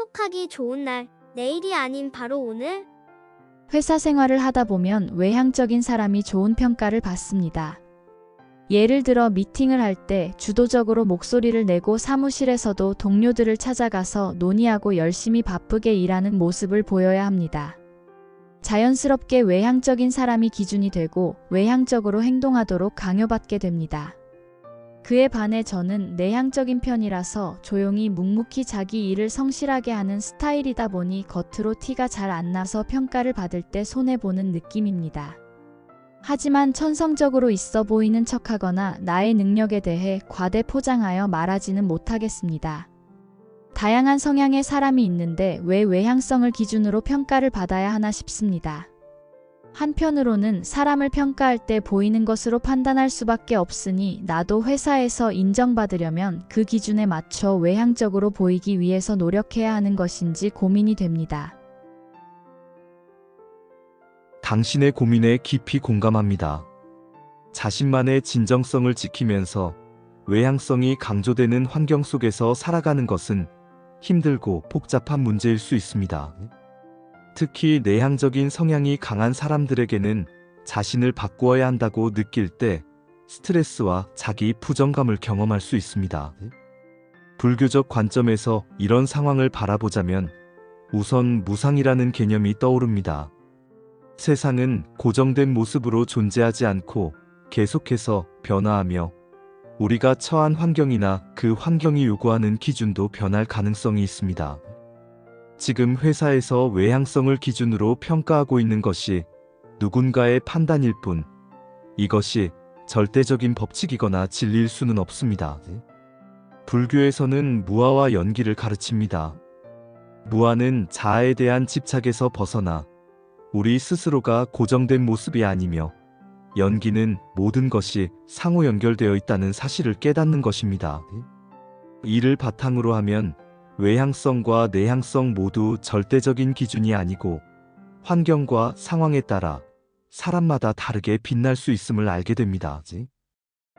행복하기 좋은 날, 내일이 아닌 바로 오늘. 회사 생활을 하다 보면 외향적인 사람이 좋은 평가를 받습니다. 예를 들어 미팅을 할 때 주도적으로 목소리를 내고 사무실에서도 동료들을 찾아가서 논의하고 열심히 바쁘게 일하는 모습을 보여야 합니다. 자연스럽게 외향적인 사람이 기준이 되고 외향적으로 행동하도록 강요받게 됩니다. 그에 반해 저는 내향적인 편이라서 조용히 묵묵히 자기 일을 성실하게 하는 스타일이다 보니 겉으로 티가 잘 안 나서 평가를 받을 때 손해보는 느낌입니다. 하지만 천성적으로 있어 보이는 척하거나 나의 능력에 대해 과대 포장하여 말하지는 못하겠습니다. 다양한 성향의 사람이 있는데 왜 외향성을 기준으로 평가를 받아야 하나 싶습니다. 한편으로는 사람을 평가할 때 보이는 것으로 판단할 수밖에 없으니 나도 회사에서 인정받으려면 그 기준에 맞춰 외향적으로 보이기 위해서 노력해야 하는 것인지 고민이 됩니다. 당신의 고민에 깊이 공감합니다. 자신만의 진정성을 지키면서 외향성이 강조되는 환경 속에서 살아가는 것은 힘들고 복잡한 문제일 수 있습니다. 특히 내향적인 성향이 강한 사람들에게는 자신을 바꾸어야 한다고 느낄 때 스트레스와 자기 부정감을 경험할 수 있습니다. 불교적 관점에서 이런 상황을 바라보자면 우선 무상이라는 개념이 떠오릅니다. 세상은 고정된 모습으로 존재하지 않고 계속해서 변화하며 우리가 처한 환경이나 그 환경이 요구하는 기준도 변할 가능성이 있습니다. 지금 회사에서 외향성을 기준으로 평가하고 있는 것이 누군가의 판단일 뿐, 이것이 절대적인 법칙이거나 진리일 수는 없습니다. 불교에서는 무아와 연기를 가르칩니다. 무아는 자아에 대한 집착에서 벗어나 우리 스스로가 고정된 모습이 아니며, 연기는 모든 것이 상호 연결되어 있다는 사실을 깨닫는 것입니다. 이를 바탕으로 하면 외향성과 내향성 모두 절대적인 기준이 아니고 환경과 상황에 따라 사람마다 다르게 빛날 수 있음을 알게 됩니다.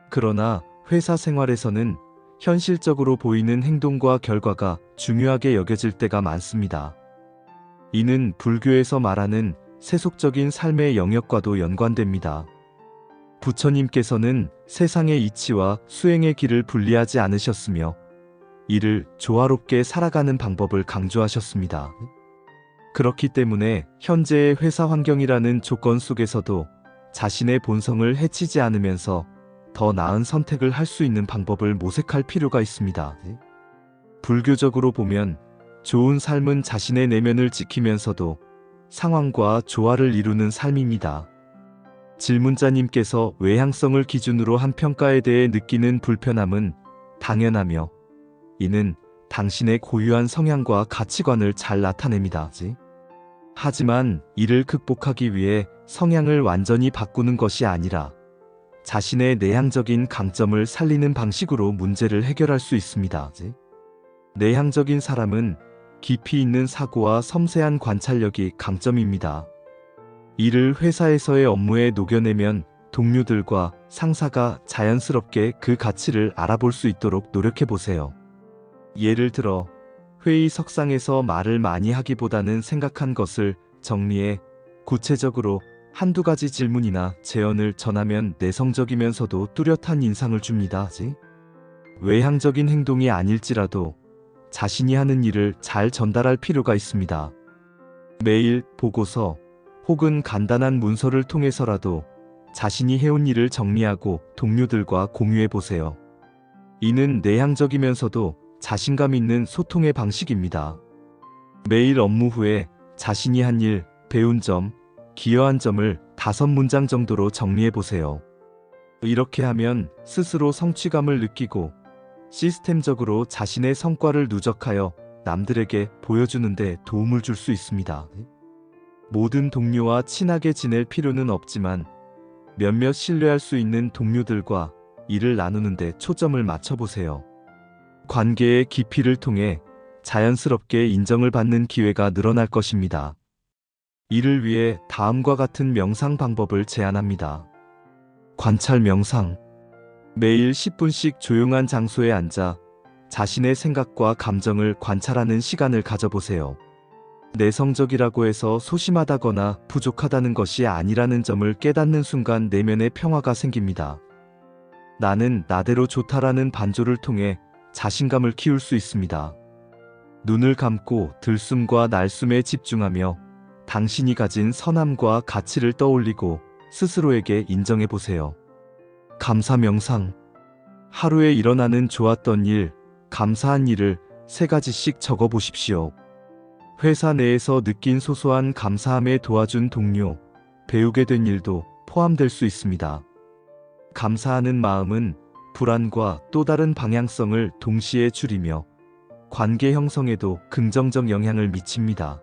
그러나 회사 생활에서는 현실적으로 보이는 행동과 결과가 중요하게 여겨질 때가 많습니다. 이는 불교에서 말하는 세속적인 삶의 영역과도 연관됩니다. 부처님께서는 세상의 이치와 수행의 길을 분리하지 않으셨으며 이를 조화롭게 살아가는 방법을 강조하셨습니다. 그렇기 때문에 현재의 회사 환경이라는 조건 속에서도 자신의 본성을 해치지 않으면서 더 나은 선택을 할 수 있는 방법을 모색할 필요가 있습니다. 불교적으로 보면 좋은 삶은 자신의 내면을 지키면서도 상황과 조화를 이루는 삶입니다. 질문자님께서 외향성을 기준으로 한 평가에 대해 느끼는 불편함은 당연하며 이는 당신의 고유한 성향과 가치관을 잘 나타냅니다. 하지만 이를 극복하기 위해 성향을 완전히 바꾸는 것이 아니라 자신의 내향적인 강점을 살리는 방식으로 문제를 해결할 수 있습니다. 내향적인 사람은 깊이 있는 사고와 섬세한 관찰력이 강점입니다. 이를 회사에서의 업무에 녹여내면 동료들과 상사가 자연스럽게 그 가치를 알아볼 수 있도록 노력해보세요. 예를 들어 회의석상에서 말을 많이 하기보다는 생각한 것을 정리해 구체적으로 한두 가지 질문이나 제언을 전하면 내성적이면서도 뚜렷한 인상을 줍니다. 외향적인 행동이 아닐지라도 자신이 하는 일을 잘 전달할 필요가 있습니다. 매일 보고서 혹은 간단한 문서를 통해서라도 자신이 해온 일을 정리하고 동료들과 공유해 보세요. 이는 내향적이면서도 자신감 있는 소통의 방식입니다. 매일 업무 후에 자신이 한 일, 배운 점, 기여한 점을 5문장 정도로 정리해 보세요. 이렇게 하면 스스로 성취감을 느끼고 시스템적으로 자신의 성과를 누적하여 남들에게 보여주는 데 도움을 줄 수 있습니다. 모든 동료와 친하게 지낼 필요는 없지만 몇몇 신뢰할 수 있는 동료들과 일을 나누는 데 초점을 맞춰보세요. 관계의 깊이를 통해 자연스럽게 인정을 받는 기회가 늘어날 것입니다. 이를 위해 다음과 같은 명상 방법을 제안합니다. 관찰 명상. 매일 10분씩 조용한 장소에 앉아 자신의 생각과 감정을 관찰하는 시간을 가져보세요. 내성적이라고 해서 소심하다거나 부족하다는 것이 아니라는 점을 깨닫는 순간 내면의 평화가 생깁니다. 나는 나대로 좋다라는 반조를 통해 자신감을 키울 수 있습니다. 눈을 감고 들숨과 날숨에 집중하며 당신이 가진 선함과 가치를 떠올리고 스스로에게 인정해 보세요. 감사 명상. 하루에 일어나는 좋았던 일, 감사한 일을 3가지씩 적어 보십시오. 회사 내에서 느낀 소소한 감사함에 도와준 동료, 배우게 된 일도 포함될 수 있습니다. 감사하는 마음은 불안과 또 다른 방향성을 동시에 줄이며 관계 형성에도 긍정적 영향을 미칩니다.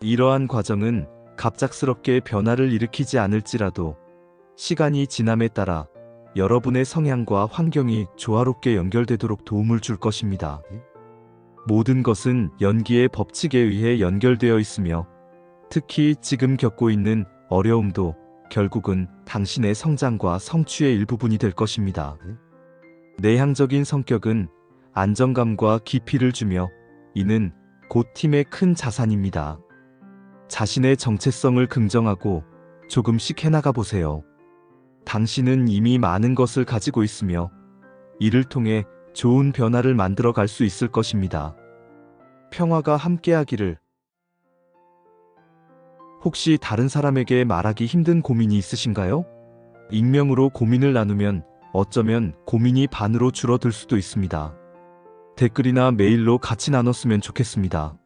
이러한 과정은 갑작스럽게 변화를 일으키지 않을지라도 시간이 지남에 따라 여러분의 성향과 환경이 조화롭게 연결되도록 도움을 줄 것입니다. 모든 것은 연기의 법칙에 의해 연결되어 있으며 특히 지금 겪고 있는 어려움도 결국은 당신의 성장과 성취의 일부분이 될 것입니다. 내향적인 성격은 안정감과 깊이를 주며 이는 곧 팀의 큰 자산입니다. 자신의 정체성을 긍정하고 조금씩 해나가 보세요. 당신은 이미 많은 것을 가지고 있으며 이를 통해 좋은 변화를 만들어 갈 수 있을 것입니다. 평화가 함께하기를. 혹시 다른 사람에게 말하기 힘든 고민이 있으신가요? 익명으로 고민을 나누면 어쩌면 고민이 반으로 줄어들 수도 있습니다. 댓글이나 메일로 같이 나눴으면 좋겠습니다.